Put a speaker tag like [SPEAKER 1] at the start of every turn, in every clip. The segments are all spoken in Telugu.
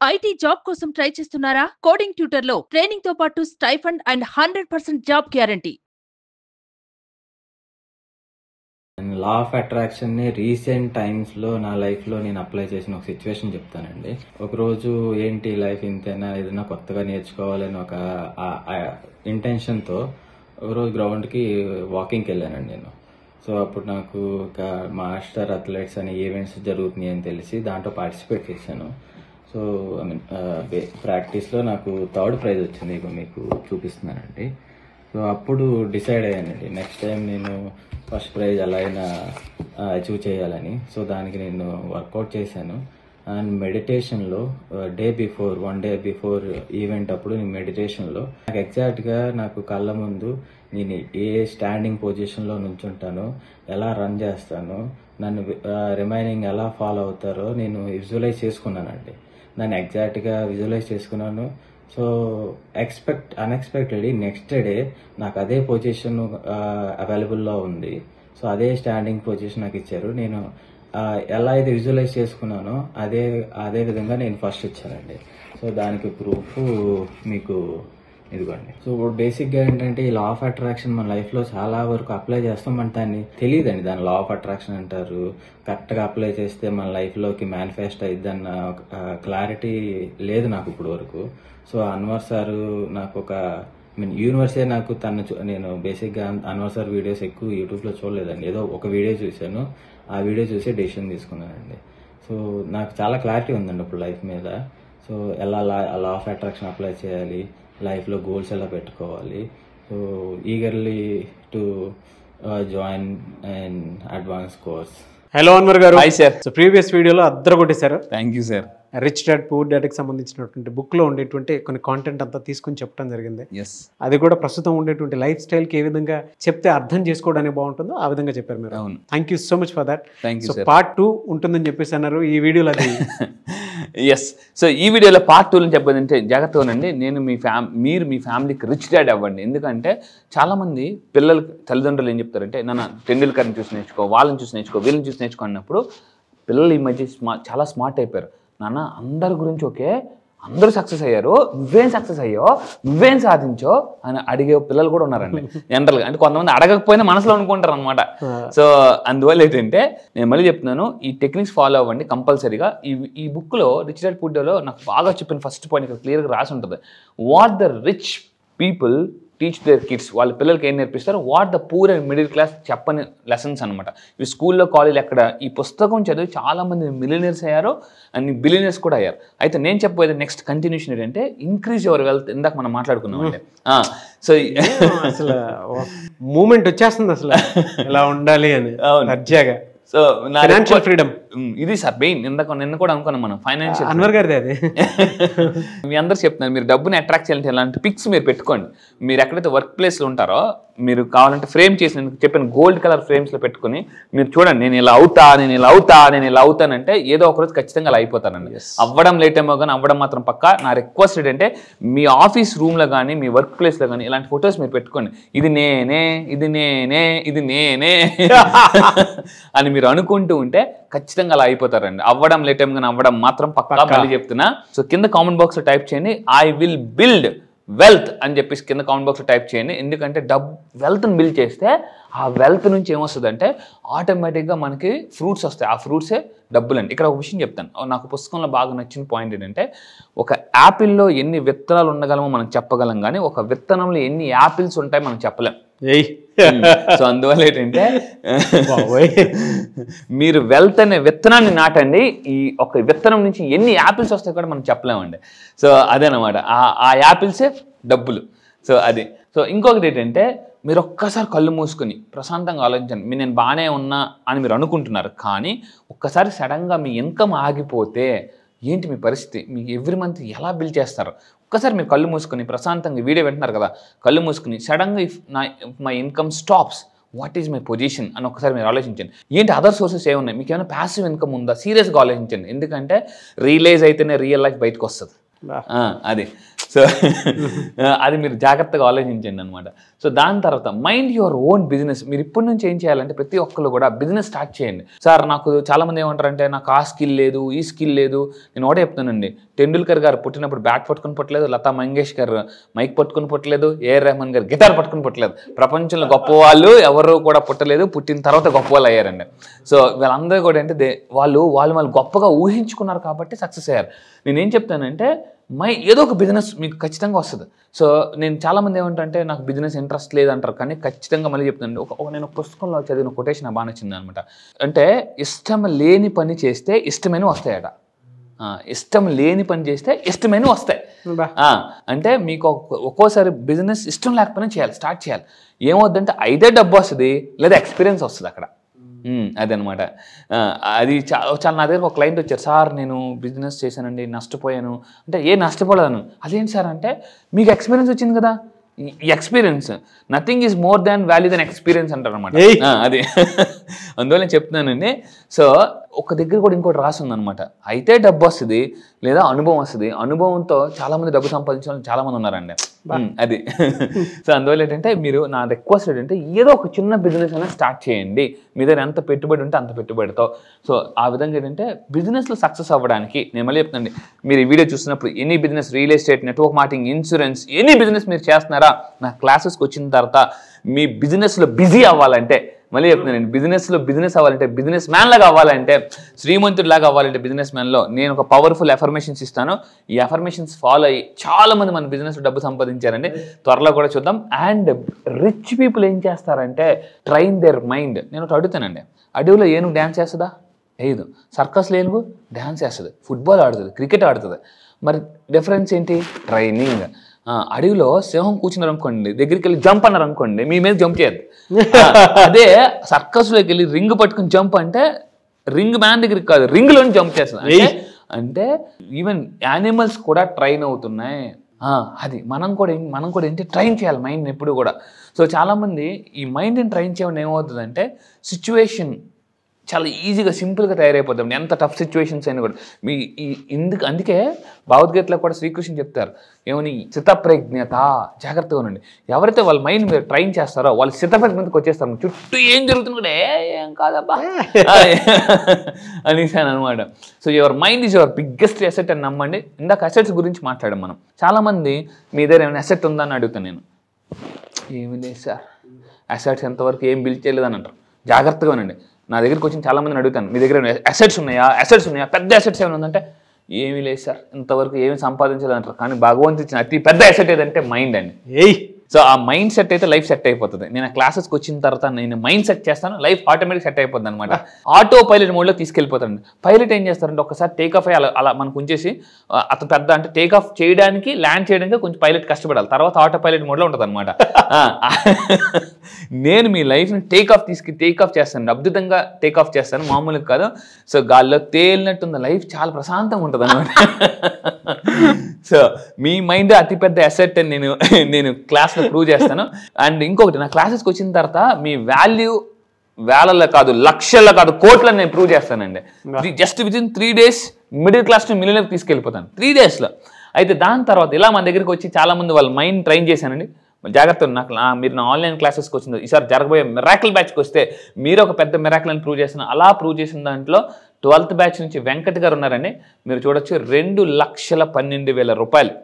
[SPEAKER 1] ఐటీ జాబ్ కోసం ట్రై చేస్తున్నారా? కోడింగ్ ట్యూటర్లో ట్రైనింగ్ తో పాటు stipend and 100% job guarantee.
[SPEAKER 2] Law of attraction ని రీసెంట్ టైమ్స్ లో నా లైఫ్ లో నేను అప్లై చేసిన ఒక సిచ్యువేషన్ చెప్తానండి. ఒక రోజు ఏంటి లైఫ్ ఇంతేనా, ఏదైనా కొత్తగా నేర్చుకోవాలని ఒక ఇంటెన్షన్ తో ఒక రోజు గ్రౌండ్ కి వాకింగ్కి వెళ్ళానండి నేను. సో అప్పుడు నాకు ఒక మాస్టర్ అథ్లెట్స్ అనే ఈవెంట్స్ జరుగుతున్నాయి అని తెలిసి దాంట్లో పార్టిసిపేట్ చేశాను. సో ఐ మీన్ ప్రాక్టీస్లో నాకు 3rd ప్రైజ్ వచ్చింది, ఇప్పుడు మీకు చూపిస్తున్నానండి. సో అప్పుడు డిసైడ్ అయ్యానండి నెక్స్ట్ టైం నేను ఫస్ట్ ప్రైజ్ ఎలా అయినా అచీవ్ చేయాలని. సో దానికి నేను వర్కౌట్ చేశాను. అండ్ మెడిటేషన్లో వన్ డే బిఫోర్ ఈవెంట్ అప్పుడు నేను మెడిటేషన్లో నాకు ఎగ్జాక్ట్గా నాకు కళ్ళ ముందు నేను ఏ స్టాండింగ్ పొజిషన్లో నుంచుంటానో, ఎలా రన్ చేస్తానో, నన్ను రిమైనింగ్ ఎలా ఫాలో అవుతారో నేను విజువలైజ్ చేసుకున్నానండి. దాన్ని ఎగ్జాక్ట్గా విజువలైజ్ చేసుకున్నాను. సో అన్ఎక్స్పెక్టెడ్లీ నెక్స్ట్ డే నాకు అదే పొజిషన్ అవైలబుల్లో ఉంది. సో అదే స్టాండింగ్ పొజిషన్ నాకు ఇచ్చారు. నేను ఎలా అయితే విజువలైజ్ చేసుకున్నానో అదే విధంగా నేను ఫస్ట్ ఇచ్చానండి. సో దానికి ప్రూఫ్ మీకు ఇదిగోండి. సో బేసిక్గా ఏంటంటే ఈ లా ఆఫ్ అట్రాక్షన్ మన లైఫ్లో చాలా వరకు అప్లై చేస్తాం, మన దాన్ని తెలియదండి. దాని లా ఆఫ్ అట్రాక్షన్ అంటారు. కరెక్ట్గా అప్లై చేస్తే మన లైఫ్లోకి మేనిఫెస్ట్ అయిద్దన్న క్లారిటీ లేదు నాకు ఇప్పుడు వరకు. సో అన్వర్ సారు నాకు ఒక యూనివర్సే నాకు నేను బేసిక్గా అన్వర్ సార్ వీడియోస్ ఎక్కువ యూట్యూబ్లో చూడలేదండి. ఏదో ఒక వీడియో చూశాను, ఆ వీడియో చూసి డెసిషన్ తీసుకున్నానండి. సో నాకు చాలా క్లారిటీ ఉందండి ఇప్పుడు లైఫ్ మీద. సో ఎలా లా ఆఫ్ అట్రాక్షన్ అప్లై చేయాలి, లైఫ్లో గోల్స్ ఎలా పెట్టుకోవాలి. So eagerly to join and advance course.
[SPEAKER 3] Hello Anwar గారు.
[SPEAKER 4] Hi sir.
[SPEAKER 3] సో ప్రీవియస్ వీడియోలో అద్దరు కొట్టేశారు.
[SPEAKER 4] Thank you sir.
[SPEAKER 3] Rich dad poor డాడ్కి సంబంధించినటువంటి బుక్లో ఉండేటువంటి కొన్ని కాంటెంట్ అంతా తీసుకుని చెప్పడం జరిగింది.
[SPEAKER 4] ఎస్,
[SPEAKER 3] అది కూడా ప్రస్తుతం ఉండేటువంటి లైఫ్ స్టైల్కి ఏ విధంగా చెప్తే అర్థం చేసుకోవడానికి బాగుంటుందో ఆ విధంగా చెప్పారు మీరు.
[SPEAKER 4] అవును.
[SPEAKER 3] Thank you so much for that.
[SPEAKER 4] Thank you
[SPEAKER 3] so
[SPEAKER 4] sir.
[SPEAKER 3] Part 2 ఉంటుందని చెప్పేసి అన్నారు. ఈ వీడియోలో అది
[SPEAKER 4] ఎస్. సో ఈ వీడియోలో పార్ట్ 2 చెప్పేదంటే జాగ్రత్తగానండి. నేను మీరు మీ ఫ్యామిలీకి రిచ్ డాడ్ అవ్వండి. ఎందుకంటే చాలామంది పిల్లలకి తల్లిదండ్రులు ఏం చెప్తారంటే, నాన్న టెండూల్కర్ని చూసి నేర్చుకో, వాళ్ళని చూసి నేర్చుకో, వీళ్ళని చూసి నేర్చుకో అన్నప్పుడు పిల్లలు ఈ మధ్య చాలా స్మార్ట్ అయిపోయారు. నాన్న అందరి గురించి ఓకే, అందరూ సక్సెస్ అయ్యారు, నువ్వేం సక్సెస్ అయ్యో, నువ్వేం సాధించో అని అడిగే పిల్లలు కూడా ఉన్నారండి జనరల్గా. అంటే కొంతమంది అడగకపోయినా మనసులో అనుకుంటారు అనమాట. సో అందువల్ల ఏంటంటే నేను మళ్ళీ చెప్తున్నాను, ఈ టెక్నిక్స్ ఫాలో అవ్వండి కంపల్సరీగా. ఈ బుక్లో రిచ్ డాడ్ పూర్ డాడ్లో నాకు బాగా చెప్పిన ఫస్ట్ పాయింట్ ఇక్కడ క్లియర్గా రాసి ఉంటుంది. What the rich people teach their kids, వాళ్ళ పిల్లలకి ఏం నేర్పిస్తారు, what the poor and middle class చెప్పని లెసన్స్ అనమాట. ఇవి స్కూల్లో కాలేజ్ ఎక్కడ ఈ పుస్తకం చదివి చాలామంది మిలియనర్స్ అయ్యారు అండ్ బిలియనర్స్ కూడా అయ్యారు. అయితే నేను చెప్పబోయేది నెక్స్ట్ కంటిన్యూషన్ ఏంటంటే ఇంక్రీజ్ యువర్ వెల్త్. ఇందాక మనం మాట్లాడుకున్నాం అంటే సో
[SPEAKER 3] అసలు మూమెంట్ వచ్చేస్తుంది అసలు ఎలా ఉండాలి అని. దర్జాగా
[SPEAKER 4] సో
[SPEAKER 3] ఫైనాన్షియల్ ఫ్రీడమ్
[SPEAKER 4] ఇది సార్ మెయిన్. నిన్న కూడా అనుకున్నాం మనం ఫైనాన్షియల్.
[SPEAKER 3] అన్వర్ గారిది అది.
[SPEAKER 4] మీ అందరు చెప్తున్నారు, మీరు డబ్బుని అట్రాక్ట్ చేయాలంటే ఎలాంటి పిక్స్ మీరు పెట్టుకోండి. మీరు ఎక్కడైతే వర్క్ ప్లేస్లో ఉంటారో మీరు కావాలంటే ఫ్రేమ్ చేసి చెప్పిన గోల్డ్ కలర్ ఫ్రేమ్స్లో పెట్టుకుని మీరు చూడండి, నేను ఇలా అవుతానంటే ఏదో ఒకరోజు ఖచ్చితంగా అలా అయిపోతానండి. అవ్వడం లేట్ ఏమో కానీ అవ్వడం మాత్రం పక్కా. నా రిక్వెస్ట్ ఏంటంటే మీ ఆఫీస్ రూమ్లో కానీ మీ వర్క్ ప్లేస్లో కానీ ఇలాంటి ఫొటోస్ మీరు పెట్టుకోండి. ఇది నేనే అని మీరు అనుకుంటూ ఉంటే ఖచ్చితంగా అలా అయిపోతారండి. అవ్వడం లేట్ ఏమో కానీ అవ్వడం మాత్రం పక్కా. మళ్ళీ చెప్తున్నా. సో కింద కామెంట్ బాక్స్లో టైప్ చేయండి, ఐ విల్ బిల్డ్ వెల్త్ అని చెప్పేసి కింద కామెంట్ బాక్స్లో టైప్ చేయండి. ఎందుకంటే వెల్త్ని బిల్డ్ చేస్తే ఆ వెల్త్ నుంచి ఏమొస్తుందంటే ఆటోమేటిక్గా మనకి ఫ్రూట్స్ వస్తాయి. ఆ ఫ్రూట్సే డబ్బులు అండి. ఇక్కడ ఒక విషయం చెప్తాను, నాకు పుస్తకంలో బాగా నచ్చిన పాయింట్ ఏంటంటే, ఒక యాపిల్లో ఎన్ని విత్తనాలు ఉండగలమో మనం చెప్పగలం, కానీ ఒక విత్తనంలో ఎన్ని యాపిల్స్ ఉంటాయి మనం చెప్పలేం. సో అందువల్ల ఏంటంటే మీరు వెల్త్ అనే విత్తనాన్ని నాటండి. ఈ ఒక విత్తనం నుంచి ఎన్ని యాపిల్స్ వస్తాయి కూడా మనం చెప్పలేమండి. సో అదేనమాట, ఆ యాపిల్సే డబ్బులు. సో అది. సో ఇంకొకటి ఏంటంటే, మీరు ఒక్కసారి కళ్ళు మూసుకొని ప్రశాంతంగా ఆలోచించండి. నేను బాగానే ఉన్నా అని మీరు అనుకుంటున్నారు, కానీ ఒక్కసారి సడన్గా మీ ఇన్కమ్ ఆగిపోతే ఏంటి మీ పరిస్థితి? మీకు ఎవ్రీ మంత్ ఎలా బిల్ చేస్తారు? ఒక్కసారి మీరు కళ్ళు మూసుకొని ప్రశాంతంగా వీడియో వింటున్నారు కదా, కళ్ళు మూసుకుని సడన్గా if my income stops, what is my position అని ఒకసారి మీరు ఆలోచించండి. ఏంటి అదర్ సోర్సెస్ ఏమున్నాయి, మీకు ఏమైనా ప్యాసివ్ ఇన్కమ్ ఉందా, సీరియస్గా ఆలోచించండి. ఎందుకంటే రియలైజ్ అయితేనే రియల్ లైఫ్ బయటకు వస్తుంది. అది సో అది మీరు జాగ్రత్తగా ఆలోచించండి అనమాట. సో దాని తర్వాత మైండ్ యువర్ ఓన్ బిజినెస్. మీరు ఇప్పటి నుంచి ఏం చేయాలంటే ప్రతి ఒక్కరు కూడా బిజినెస్ స్టార్ట్ చేయండి. సార్ నాకు చాలామంది ఏమంటారంటే నాకు ఆ స్కిల్ లేదు, ఈ స్కిల్ లేదు. నేను ఒకటే చెప్తానండి, టెండూల్కర్ గారు పుట్టినప్పుడు బ్యాట్ పట్టుకుని పుట్టలేదు, లతా మంగేష్కర్ మైక్ పట్టుకుని పుట్టలేదు, ఏఆర్ రెహమాన్ గారు గిటార్ పట్టుకుని పుట్టలేదు. ప్రపంచంలో గొప్ప వాళ్ళు ఎవరు కూడా పుట్టలేదు, పుట్టిన తర్వాత గొప్ప వాళ్ళు అయ్యారండి. సో వీళ్ళందరూ కూడా అంటే వాళ్ళు గొప్పగా ఊహించుకున్నారు కాబట్టి సక్సెస్ అయ్యారు. నేనేం చెప్తానంటే ఏదో ఒక బిజినెస్ మీకు ఖచ్చితంగా వస్తుంది. సో నేను చాలామంది ఏమంటే నాకు బిజినెస్ ఇంట్రెస్ట్ లేదంటారు, కానీ ఖచ్చితంగా మళ్ళీ చెప్తానండి, నేను ఒక పుస్తకంలో చదివిన కొటేషన్ బాగా నచ్చింది అనమాట. అంటే ఇష్టం లేని పని చేస్తే ఇష్టమైనవి వస్తాయట, ఇష్టం లేని పని చేస్తే ఇష్టమైనవి వస్తాయి. అంటే మీకు ఒక్కోసారి బిజినెస్ ఇష్టం లేకపోయినా చేయాలి, స్టార్ట్ చేయాలి. ఏమవుద్దంటే అయితే డబ్బు వస్తుంది లేదా ఎక్స్పీరియన్స్ వస్తుంది అక్కడ. అదనమాట. అది చాలా నా దగ్గర ఒక క్లయింట్ వచ్చారు, సార్ నేను బిజినెస్ చేశానండి నష్టపోయాను అంటే. ఏ నష్టపోలేను? అదేంటి సార్ అంటే, మీకు ఎక్స్పీరియన్స్ వచ్చింది కదా, experience nothing is more than value then experience అంటారు అనమాట. అది అందువల్ల నేను చెప్తున్నానండి. సో ఒక దగ్గర కూడా ఇంకోటి రాసి ఉందనమాట, అయితే డబ్బు వస్తుంది లేదా అనుభవం వస్తుంది. అనుభవంతో చాలామంది డబ్బు సంపాదించిన వాళ్ళు చాలామంది ఉన్నారండి. అది సో అందువల్ల ఏంటంటే మీరు నా రిక్వెస్ట్ ఏంటంటే ఏదో ఒక చిన్న బిజినెస్ అయినా స్టార్ట్ చేయండి. మీ దగ్గర ఎంత పెట్టుబడి ఉంటే అంత పెట్టుబడితో. సో ఆ విధంగా ఏంటంటే బిజినెస్లో సక్సెస్ అవ్వడానికి నేను మళ్ళీ చెప్తానండి, మీరు ఈ వీడియో చూసినప్పుడు any business, real estate, network marketing, insurance, any business మీరు చేస్తున్నారా, నా క్లాసెస్కి వచ్చిన తర్వాత మీ బిజినెస్లో బిజీ అవ్వాలంటే, మళ్ళీ చెప్తున్నాను, బిజినెస్ అవ్వాలంటే, బిజినెస్ మ్యాన్ లాగా అవ్వాలంటే, శ్రీమంతుడిలాగా అవ్వాలంటే బిజినెస్ మ్యాన్లో నేను ఒక పవర్ఫుల్ ఎఫర్మేషన్స్ ఇస్తాను. ఈ ఎఫర్మేషన్స్ ఫాలో అయ్యి చాలా మంది మన బిజినెస్ డబ్బు సంపాదించారండి. త్వరలో కూడా చూద్దాం. అండ్ రిచ్ పీపుల్ ఏం చేస్తారంటే ట్రైన్ దేర్ మైండ్. నేను ఒకటి అడుగుతానండి, అడవిలో ఏనుగు డ్యాన్స్ చేస్తుందా? వేయదు. సర్కస్లో ఏనుగు డ్యాన్స్ చేస్తుంది, ఫుట్బాల్ ఆడుతుంది, క్రికెట్ ఆడుతుంది. మరి డిఫరెన్స్ ఏంటి? ట్రైనింగ్. అడవిలో సింహం కూర్చున్నారు అనుకోండి, దగ్గరికి వెళ్ళి జంప్ అన్నారు అనుకోండి, మీ మీద జంప్ చేయద్దు. అదే సర్కస్లోకి వెళ్ళి రింగ్ పట్టుకుని జంప్ అంటే రింగ్ మ్యాన్ దగ్గరికి కాదు, రింగ్లోని జంప్ చేస్తుంది. అంటే ఈవెన్ యానిమల్స్ కూడా ట్రైన్ అవుతున్నాయి. అది మనం కూడా ఏంటి ట్రైన్ చేయాలి మైండ్ని ఎప్పుడు కూడా. సో చాలామంది ఈ మైండ్ని ట్రైన్ చేయడం ఏమవుతుందంటే సిచ్యువేషన్ చాలా ఈజీగా సింపుల్గా తయారైపోతాం, ఎంత టఫ్ సిచ్యువేషన్స్ అయినా కూడా. అందుకే భగవద్గీతలో కూడా శ్రీకృష్ణ చెప్తారు ఏమని, స్థితప్రజ్ఞత, జాగ్రత్తగా ఉండండి. ఎవరైతే వాళ్ళ మైండ్ మీరు ట్రైన్ చేస్తారో వాళ్ళు స్థితప్రజ్ఞతకు వచ్చేస్తారు. చుట్టూ ఏం జరుగుతుంది కూడా ఏం కాదబ్బా అనేసాను అనమాట. So your mind is your biggest asset అని నమ్మండి. ఇందాక అసెట్స్ గురించి మాట్లాడాం మనం. చాలామంది మీ దగ్గర ఏమైనా అసెట్ ఉందా అని అడుగుతాను నేను. ఏమి లేదు సార్, అసెట్స్ ఎంతవరకు ఏం బిల్డ్ చేయలేదని అంటారు. జాగ్రత్తగా ఉండండి. నా దగ్గరికి వచ్చి చాలామందిని అడుగుతాను, మీ దగ్గర అసెట్స్ ఉన్నాయా, పెద్ద అసెట్స్ ఏమైనా ఉందంటే ఏమీ లేదు సార్, ఇంతవరకు ఏమి సంపాదించాలంటారు. కానీ భగవంతుడు ఇచ్చిన అతి పెద్ద అసెట్ ఏదంటే మైండ్ అండి. సో ఆ మైండ్ సెట్ అయితే లైఫ్ సెట్ అయిపోతుంది. నేను ఆ క్లాసెస్కి వచ్చిన తర్వాత నేను మైండ్ సెట్ చేస్తాను, లైఫ్ ఆటోమేటిక్ సెట్ అయిపోతుంది అనమాట. ఆటో పైలట్ మోడ్లో తీసుకెళ్ళిపోతాను. పైలట్ ఏం చేస్తారంటే ఒకసారి టేక్ ఆఫ్ అయ్యి అలా మనకు ఉంచేసి అతను పెద్ద అంటే టేక్ ఆఫ్ చేయడానికి, ల్యాండ్ చేయడానికి కొంచెం పైలట్ కష్టపడాలి, తర్వాత ఆటో పైలట్ మోడ్లో ఉంటుంది అనమాట. నేను మీ లైఫ్ని టేక్ ఆఫ్ చేస్తాను, అద్భుతంగా టేక్ ఆఫ్ చేస్తాను, మామూలుగా కాదు. సో గాల్లో తేలినట్టుంది లైఫ్, చాలా ప్రశాంతంగా ఉంటుంది అనమాట. సో మీ మైండ్ అతిపెద్ద అసెట్ అని నేను క్లాస్లో ప్రూవ్ చేస్తాను. అండ్ ఇంకొకటి, నా క్లాసెస్కి వచ్చిన తర్వాత మీ వాల్యూ వేలల్లో కాదు, లక్షల్లో కాదు, కోట్లని నేను ప్రూవ్ చేస్తానండి. Just within 3 days middle class to millionaire తీసుకెళ్ళిపోతాను 3 daysలో. అయితే దాని తర్వాత ఇలా మన దగ్గరికి వచ్చి చాలామంది వాళ్ళ మైండ్ ట్రైన్ చేశానండి. జాగ్రత్త, మీరు నా ఆన్లైన్ క్లాసెస్కి వచ్చింది, ఈసారి జరగబోయే మిరాకిల్ బ్యాచ్కి వస్తే మీరు ఒక పెద్ద మిరాకిల్ అని ప్రూవ్ చేస్తాను. అలా ప్రూవ్ చేసిన దాంట్లో 12th బ్యాచ్ నుంచి వెంకట్ గారు ఉన్నారండి. మీరు చూడొచ్చు, 2,12,000 రూపాయలు.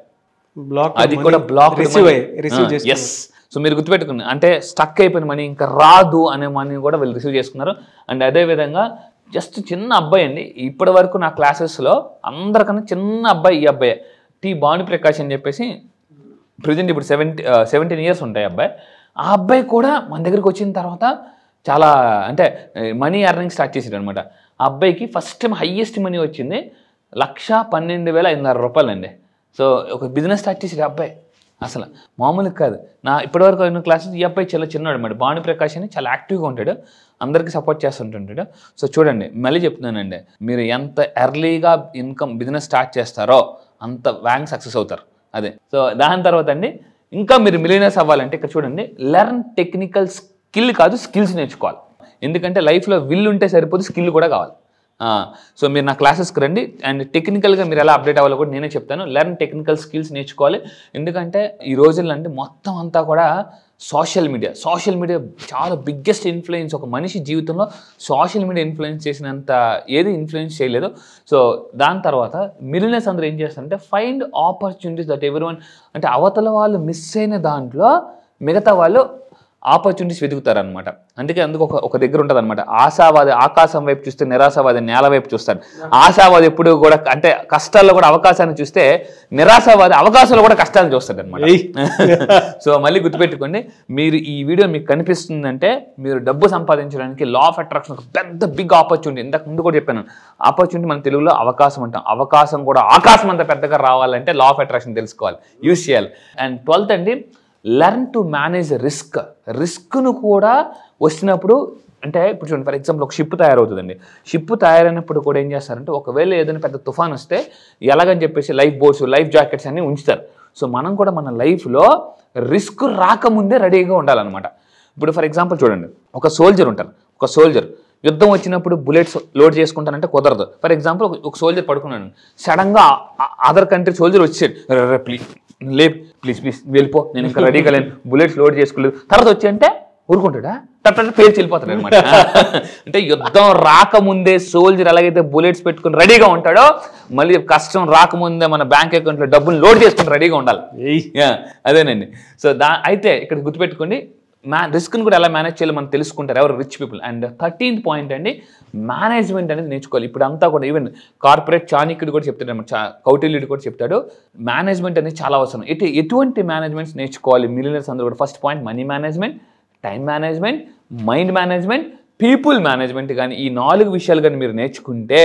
[SPEAKER 4] అది కూడా బ్లాక్. ఎస్. సో మీరు గుర్తుపెట్టుకున్నారు అంటే స్టక్ అయిపోయిన మనీ, ఇంకా రాదు అనే మనీ కూడా వీళ్ళు రిసీవ్ చేసుకున్నారు. అండ్ అదేవిధంగా జస్ట్ చిన్న అబ్బాయి అండి, ఇప్పటి వరకు నా క్లాసెస్లో అందరికన్నా చిన్న అబ్బాయి ఈ అబ్బాయి, టి భానుప్రకాష్ అని చెప్పేసి. ప్రజెంట్ ఇప్పుడు 17 years ఉంటాయి అబ్బాయి. ఆ అబ్బాయి కూడా మన దగ్గరికి వచ్చిన తర్వాత చాలా అంటే మనీ ఎర్నింగ్ స్టార్ట్ చేసాడు అనమాట. ఆ అబ్బాయికి ఫస్ట్ టైం హయ్యెస్ట్ మనీ వచ్చింది 1,12,500 రూపాయలు అండి. సో ఒక బిజినెస్ స్టార్ట్ చేసాడు అబ్బాయి, అసలు మామూలుగా కాదు. నా ఇప్పటివరకు అయిన క్లాసెస్ ఈ అబ్బాయి చాలా చిన్నాడు అనమాట. భానుప్రకాష్ అని చాలా యాక్టివ్గా ఉంటాడు, అందరికీ సపోర్ట్ చేస్తుంటుంటాడు. సో చూడండి, మళ్ళీ చెప్తున్నానండి, మీరు ఎంత ఎర్లీగా బిజినెస్ స్టార్ట్ చేస్తారో అంత వ్యాంగ్ సక్సెస్ అవుతారు. అదే. సో దాని తర్వాత అండి, ఇంకా మీరు మిలియనర్స్ అవ్వాలంటే ఇక్కడ చూడండి, లెర్న్ టెక్నికల్ స్కిల్ కాదు, స్కిల్స్ నేర్చుకోవాలి. ఎందుకంటే లైఫ్లో విల్ ఉంటే సరిపోదు, స్కిల్ కూడా కావాలి. సో మీరు నా క్లాసెస్కి రండి. అండ్ టెక్నికల్గా మీరు ఎలా అప్డేట్ అవ్వాలో కూడా నేనే చెప్తాను. లెర్న్ టెక్నికల్ స్కిల్స్ నేర్చుకోవాలి. ఎందుకంటే ఈ రోజుల్లో అంటే మొత్తం అంతా కూడా సోషల్ మీడియా చాలా బిగ్గెస్ట్ ఇన్ఫ్లుయెన్స్. ఒక మనిషి జీవితంలో సోషల్ మీడియా ఇన్ఫ్లుయెన్స్ చేసినంత ఏది ఇన్ఫ్లుయెన్స్ చేయలేదు. సో దాని తర్వాత మిలియనర్స్ అందరూ ఏం చేస్తారంటే ఫైండ్ ఆపర్చునిటీస్ దట్ ఎవరీవన్, అంటే అవతల వాళ్ళు మిస్ అయిన దాంట్లో మిగతా వాళ్ళు ఆపర్చునిటీస్ వెతుకుతారనమాట. అందుకు ఒక దగ్గర ఉంటుంది అనమాట, ఆశావాది ఆకాశం వైపు చూస్తే నిరాశావాది నేల వైపు చూస్తాడు. ఆశావాది ఎప్పుడు కూడా అంటే కష్టాల్లో కూడా అవకాశాన్ని చూస్తే, నిరాశావాది అవకాశాల్లో కూడా కష్టాలు చూస్తాడు అనమాట. సో మళ్ళీ గుర్తుపెట్టుకోండి, మీరు ఈ వీడియో మీకు కనిపిస్తుందంటే మీరు డబ్బు సంపాదించడానికి లా ఆఫ్ అట్రాక్షన్ ఒక పెద్ద బిగ్ ఆపర్చునిటీ. ఇంతకు ముందు కూడా చెప్పాను, ఆపర్చునిటీ మన తెలుగులో అవకాశం అంటాం. అవకాశం కూడా ఆకాశం అంత పెద్దగా రావాలంటే లా ఆఫ్ అట్రాక్షన్ తెలుసుకోవాలి, యూజ్ చేయాలి. అండ్ 12th అండి, లెర్న్ టు మేనేజ్ రిస్క్ను కూడా వచ్చినప్పుడు. అంటే ఇప్పుడు చూడండి, ఫర్ ఎగ్జాంపుల్ ఒక షిప్ తయారవుతుందండి. షిప్ తయారైనప్పుడు కూడా ఏం చేస్తారంటే ఒకవేళ ఏదైనా పెద్ద తుఫాన్ వస్తే ఎలాగని చెప్పేసి లైఫ్ బోట్స్, లైఫ్ జాకెట్స్ అన్నీ ఉంచుతారు. సో మనం కూడా మన లైఫ్లో రిస్క్ రాకముందే రెడీగా ఉండాలన్నమాట. ఇప్పుడు ఫర్ ఎగ్జాంపుల్ చూడండి, ఒక సోల్జర్ యుద్ధం వచ్చినప్పుడు బుల్లెట్స్ లోడ్ చేసుకుంటానంటే కుదరదు. ఫర్ ఎగ్జాంపుల్ ఒక సోల్జర్ పడుకున్నాను, సడన్గా అదర్ కంట్రీ సోల్జర్ వచ్చాడు, ప్లీజ్ వెళ్ళిపో, నేను ఇంకా రెడీగా లేను, బుల్లెట్స్ లోడ్ చేసుకోలేదు. తర్వాత వచ్చి అంటే ఊరుకుంటాడా, తర్వాత పేర్చి వెళ్ళిపోతాడు అనమాట. అంటే యుద్ధం రాకముందే సోల్జర్ ఎలాగైతే బుల్లెట్స్ పెట్టుకుని రెడీగా ఉంటాడో, మళ్ళీ కష్టం రాకముందే మన బ్యాంక్ అకౌంట్లో డబ్బులు లోడ్ చేసుకుని రెడీగా ఉండాలి. అదేనండి. సో అయితే ఇక్కడ గుర్తుపెట్టుకోండి, రిస్క్ని కూడా ఎలా మేనేజ్ చేయాలో మనం తెలుసుకుంటారు ఎవరు rich people. And 13th point అండి, మేనేజ్మెంట్ అనేది నేర్చుకోవాలి. ఇప్పుడు అంతా కూడా ఈవెన్ కార్పొరేట్ చాణక్యుడు కూడా చెప్తాడు అనమాట, కౌటిల్యుడు కూడా చెప్తాడు, మేనేజ్మెంట్ అనేది చాలా అవసరం. ఎటువంటి మేనేజ్మెంట్స్ నేర్చుకోవాలి మిలియనర్స్ అందరూ కూడా? First point money management, time management, mind management, people management. కానీ ఈ 4 విషయాలు కానీ మీరు నేర్చుకుంటే,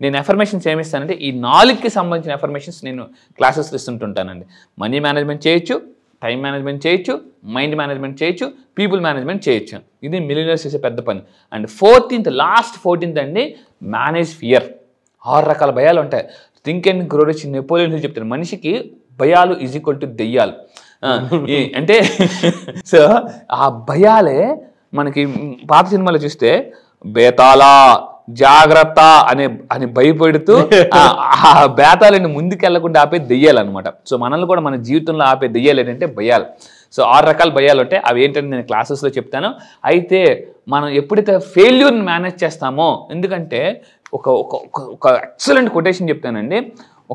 [SPEAKER 4] నేను ఎఫర్మేషన్స్ ఏమిస్తానంటే ఈ 4కి సంబంధించిన ఎఫర్మేషన్స్ నేను క్లాసెస్ ఇస్తుంటుంటానండి. మనీ మేనేజ్మెంట్ చేయొచ్చు, టైం మేనేజ్మెంట్ చేయొచ్చు, మైండ్ మేనేజ్మెంట్ చేయొచ్చు, పీపుల్ మేనేజ్మెంట్ చేయొచ్చు. ఇది మిలియనర్స్ చేసే పెద్ద పని. అండ్ 14th అండి, మేనేజ్ ఫియర్. 6 రకాల భయాలు ఉంటాయి. Think and grow rich Napoleon hill చెప్తారు, మనిషికి భయాలు ఈజ్ ఈక్వల్ టు దెయ్యాలు. అంటే సో ఆ భయాలే మనకి పాత సినిమాలో చూస్తే బేతాళా జాగ్రత్త అని భయపెడుతూ ఆ బేతాలని ముందుకెళ్లకుండా ఆపే దెయ్యాలన్నమాట. సో మనల్ని కూడా మన జీవితంలో ఆపే దెయ్యాలు ఏంటంటే భయాలు. సో 6 రకాల భయాలు ఉంటాయి. అవి ఏంటంటే నేను క్లాసెస్లో చెప్తాను. అయితే మనం ఎప్పుడైతే ఫెయిల్యూర్ని మేనేజ్ చేస్తామో, ఎందుకంటే ఒక ఎక్సలెంట్ కొటేషన్ చెప్తానండి.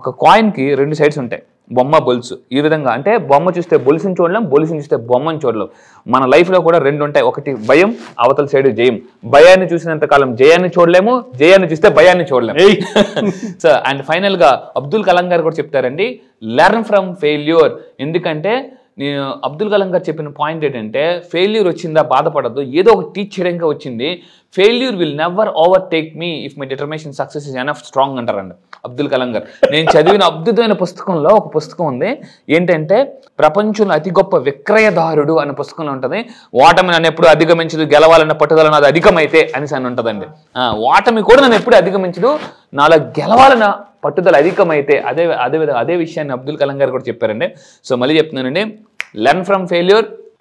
[SPEAKER 4] ఒక కాయిన్కి 2 సైడ్స్ ఉంటాయి, బొమ్మ బొలుసు. ఈ విధంగా అంటే బొమ్మ చూస్తే బొలుసుని చూడలేం, బొలుసుని చూస్తే బొమ్మని చూడలేం. మన లైఫ్లో కూడా 2 ఉంటాయి, ఒకటి భయం, అవతల సైడ్ జయం. భయాన్ని చూసినంత కాలం జయాన్ని చూడలేము, జయాన్ని చూస్తే భయాన్ని చూడలేము. సో అండ్ ఫైనల్గా అబ్దుల్ కలాం గారు కూడా చెప్తారండి, లెర్న్ ఫ్రమ్ ఫెయిల్యూర్. ఎందుకంటే నేను అబ్దుల్ కలాం గారు చెప్పిన పాయింట్ ఏంటంటే, ఫెయిల్యూర్ వచ్చిందా బాధపడద్దు, ఏదో ఒక టీచ్ చేయడంగా వచ్చింది. Failure will never overtake me if my determination success is enough strong అంటారండి అబ్దుల్ కలాం గారు. నేను చదివిన అద్భుతమైన పుస్తకంలో ఒక పుస్తకం ఉంది, ఏంటంటే ప్రపంచంలో అతి గొప్ప విక్రయదారుడు అనే పుస్తకంలో ఉంటుంది. ఓటమి నన్ను ఎప్పుడు అధిగమించదు, గెలవాలన్న పట్టుదల నాది అధికమైతే అని ఉంటుందండి. ఓటమి కూడా నన్ను ఎప్పుడు అధిగమించదు, నాలో గెలవాలన్న పట్టుదల అధికమైతే. అదే విషయాన్ని అబ్దుల్ కలాం గారు కూడా చెప్పారండి. సో మళ్ళీ చెప్తున్నానండి, లెర్న్ ఫ్రమ్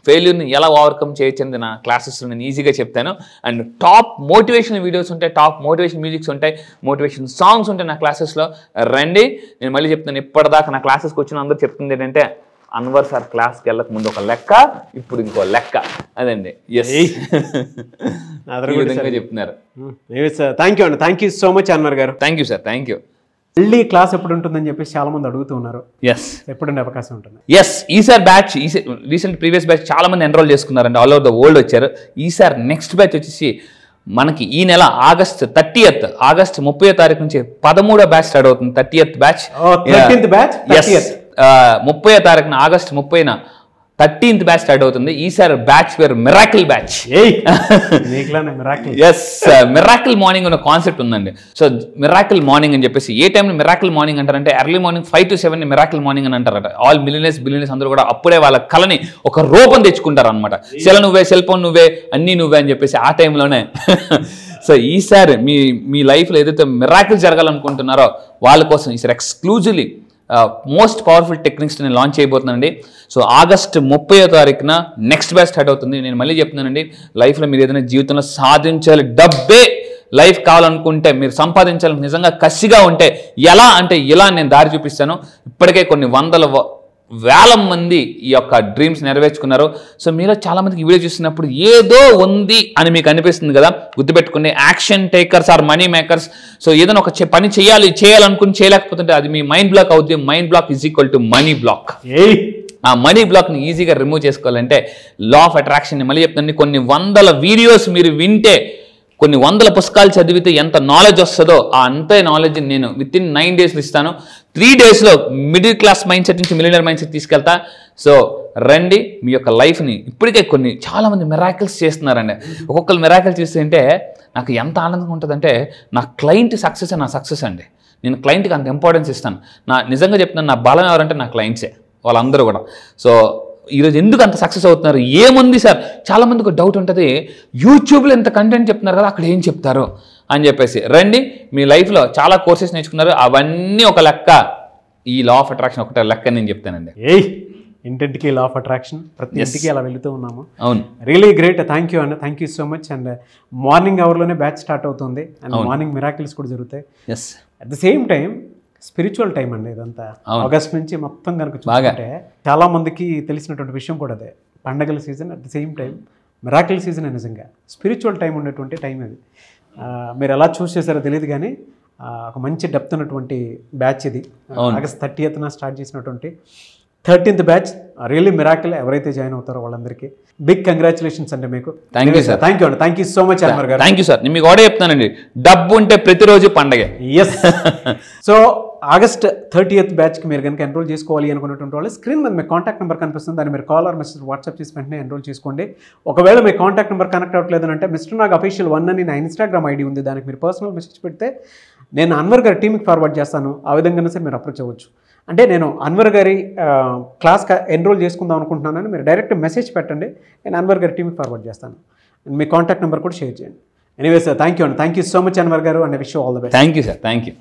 [SPEAKER 4] ఫెయిల్యూర్ని ఎలా ఓవర్కమ్ చేయొచ్చని నా క్లాసెస్లో నేను ఈజీగా చెప్తాను. అండ్ టాప్ మోటివేషన్ వీడియోస్ ఉంటాయి, టాప్ మోటివేషన్ మ్యూజిక్స్ ఉంటాయి, మోటివేషన్ సాంగ్స్ ఉంటాయి నా క్లాసెస్లో. రండి. నేను మళ్ళీ చెప్తాను, ఇప్పటిదాకా నా క్లాసెస్కి వచ్చిన అందరూ చెప్తుంది ఏంటంటే, అన్వర్ సార్ క్లాస్కి వెళ్ళక ముందు ఒక లెక్క, ఇప్పుడు ఇంకో లెక్క. అదండి. చెప్తున్నారు.
[SPEAKER 3] థ్యాంక్ యూ అండి, thank you so much Anwar గారు.
[SPEAKER 4] Thank you sir, thank you.
[SPEAKER 3] మళ్ళీ క్లాస్ ఎప్పుడు ఉంటుందని చెప్పేసి చాలా మంది అడుగుతూ ఉన్నారు. ఎప్పుడుండే అవకాశం ఉంటుంది?
[SPEAKER 4] ఈసారి బ్యాచ్ రీసెంట్ ప్రీవియస్ బ్యాచ్ చాలా మంది ఎన్రోల్ చేసుకున్నారండి, ఆల్ ఓవర్ ద వరల్డ్ వచ్చారు. ఈసారి నెక్స్ట్ బ్యాచ్ వచ్చేసి మనకి ఈ నెల ఆగస్ట్ 30వ తారీఖు నుంచి 13వ బ్యాచ్ స్టార్ట్ అవుతుంది. 30th బ్యాచ్, 30వ తారీఖున ఆగస్ట్ 30న 13th బ్యాచ్ స్టార్ట్ అవుతుంది. ఈసారి బ్యాచ్ పేరు మిరాకిల్ బ్యాచ్. మిరాకిల్ మార్నింగ్ అనే కాన్సెప్ట్ ఉందండి. సో మిరాకిల్ మార్నింగ్ అని చెప్పేసి, ఏ టైంలో మిరాకిల్ మార్నింగ్ అంటారంటే early morning 5 to 7 miracle morning అని అంటారట. ఆల్ బిలియనర్స్ అందరూ కూడా అప్పుడే వాళ్ళ కళని ఒక రూపం తెచ్చుకుంటారు అనమాట. సెల్ ఫోన్ నువ్వే, అన్నీ నువ్వే అని చెప్పేసి ఆ టైంలోనే. సో ఈసారి మీ లైఫ్లో ఏదైతే మిరాకిల్ జరగాలనుకుంటున్నారో వాళ్ళ కోసం ఈసారి ఎక్స్క్లూజివ్లీ మోస్ట్ పవర్ఫుల్ టెక్నిక్స్ నేను లాంచ్ చేయబోతున్నానండి. సో ఆగస్ట్ 30వ తారీఖున నెక్స్ట్ బ్యాచ్ స్టార్ట్ అవుతుంది. నేను మళ్ళీ చెప్తున్నానండి, లైఫ్లో మీరు ఏదైనా జీవితంలో సాధించాలి, డబ్బే లైఫ్ కావాలనుకుంటే, మీరు సంపాదించాలని నిజంగా కసిగా ఉంటే ఎలా అంటే ఇలా నేను దారి చూపిస్తాను. ఇప్పటికే కొన్ని వేల మంది ఈ యొక్క డ్రీమ్స్ నెరవేర్చుకున్నారు. సో మీలో చాలా మందికి ఈ వీడియో చూస్తున్నప్పుడు ఏదో ఉంది అని మీకు అనిపిస్తుంది కదా, గుర్తుపెట్టుకుని action takers are money makers. So ఏదైనా ఒక పని చేయాలనుకుని చేయలేకపోతుంటే అది మీ మైండ్ బ్లాక్ అవుతుంది. Mind block is equal to money block. ఆ మనీ బ్లాక్ని ఈజీగా రిమూవ్ చేసుకోవాలంటే లా ఆఫ్ అట్రాక్షన్ని మళ్ళీ చెప్తాను, కొన్ని వందల వీడియోస్ మీరు వింటే, కొన్ని వందల పుస్తకాలు చదివితే ఎంత నాలెడ్జ్ వస్తుందో అంతే నాలెడ్జ్ నేను విత్ ఇన్ 9 days ఇస్తాను. 3 daysలో మిడిల్ క్లాస్ మైండ్ సెట్ నుంచి మిలియనర్ మైండ్ సెట్ తీసుకెళ్తా. సో రండి, మీ యొక్క లైఫ్ని ఇప్పటికే చాలామంది మిరాకిల్స్ చేస్తున్నారండి. ఒక్కొక్కరు మిరాకిల్ చేస్తుంటే నాకు ఎంత ఆనందంగా ఉంటుందంటే, నా క్లయింట్ సక్సెస్ నా సక్సెస్ అండి. నేను క్లయింట్కి అంత ఇంపార్టెన్స్ ఇస్తాను. నిజంగా చెప్తున్నాను, నా బలం ఎవరంటే నా క్లయింట్సే, వాళ్ళందరూ కూడా. సో ఈరోజు ఎందుకు అంత సక్సెస్ అవుతున్నారు? ఏముంది సార్, చాలామందికి డౌట్ ఉంటుంది, యూట్యూబ్లో ఎంత కంటెంట్ చెప్తున్నారు కదా, అక్కడ ఏం చెప్తారు అని చెప్పేసి. రండి, మీ లైఫ్లో చాలా కోర్సెస్ నేర్చుకున్నారు, అవన్నీ ఒక లెక్క. ఈ లా ఆఫ్ అట్రాక్షన్ ఒకటే లెక్క నేను చెప్తానండి.
[SPEAKER 3] ఇంటింటికి లా ఆఫ్ అట్రాక్షన్, ప్రతి ఇంటికి అలా వెళుతూ ఉన్నాము.
[SPEAKER 4] అవును,
[SPEAKER 3] రియలీ గ్రేట్. థ్యాంక్ యూ అన్న, thank you so much. And morning అవర్లోనే బ్యాచ్ స్టార్ట్ అవుతుంది, అండ్ మార్నింగ్ మిరాకిల్స్ కూడా జరుగుతాయి. At the same time spiritual time అండి ఇదంతా. ఆగస్ట్ నుంచి మొత్తం కనుక చూసుకుంటే చాలా మందికి తెలిసినటువంటి విషయం కూడా అదే. పండగల season, at the same time miracle season. నిజంగా స్పిరిచువల్ టైం ఉన్నటువంటి టైం అది. మీరు ఎలా చూస్ చేశారో తెలియదు కానీ ఒక మంచి డెప్త్ ఉన్నటువంటి బ్యాచ్ ఇది. ఆగస్ట్ 30th స్టార్ట్ చేసినటువంటి 13th బ్యాచ్. Really miracle. ఎవరైతే జాయిన్ అవుతారో వాళ్ళందరికీ బిగ్ కంగ్రాచులేషన్స్ అండి మీకు.
[SPEAKER 4] Thank you sir.
[SPEAKER 3] Thank you అండి. Thank you so much Anwar గారు.
[SPEAKER 4] Thank you sir. నేను మీకు కూడా చెప్తానండి, డబ్బు ఉంటే ప్రతిరోజు పండగే.
[SPEAKER 3] ఎస్. సో ఆగస్ట్ 30th బ్యాచ్కి మీరు కనుక ఎన్రోల్ చేసుకోవాలి అనుకున్నటువంటి వాళ్ళు స్క్రీన్ మీద మీ కాంటాక్ట్ నెంబర్ కనిపిస్తుంది, దాన్ని మీరు కాల్ ఆర్ మెసేజ్ వాట్సాప్ చేసి వెంటనే ఎన్రోల్ చేసుకోండి. ఒకవేళ మీ కాంటాక్ట్ నెంబర్ కనెక్ట్ అవ్వట్లేదు అంటే మిస్టర్ నాగ్ అఫీషియల్ 1 అని నా ఇన్స్టాగ్రామ్ ఐడి ఉంది, దానికి మీరు పర్సనల్ మెసేజ్ పెడితే నేను అన్వర్ గారి టీమ్కి ఫార్వర్డ్ చేస్తాను. ఆ విధంగానే సార్ మీరు అప్రోచ్ అవ్వచ్చు. అంటే నేను అన్వర్ గారి క్లాస్ ఎన్రోల్ చేసుకుందాం అనుకుంటున్నానని మీరు డైరెక్ట్ మెసేజ్ పెట్టండి, నేను అన్వర్ గారి టీమ్కి ఫార్వర్డ్ చేస్తాను. మీ కాంటాక్ట్ నెంబర్ కూడా షేర్ చేయండి. ఎనీవే సార్, థ్యాంక్ యూ అండి. Thank you so much Anwar గారు, and wish you all the best.
[SPEAKER 4] Thank you sir. Thank you.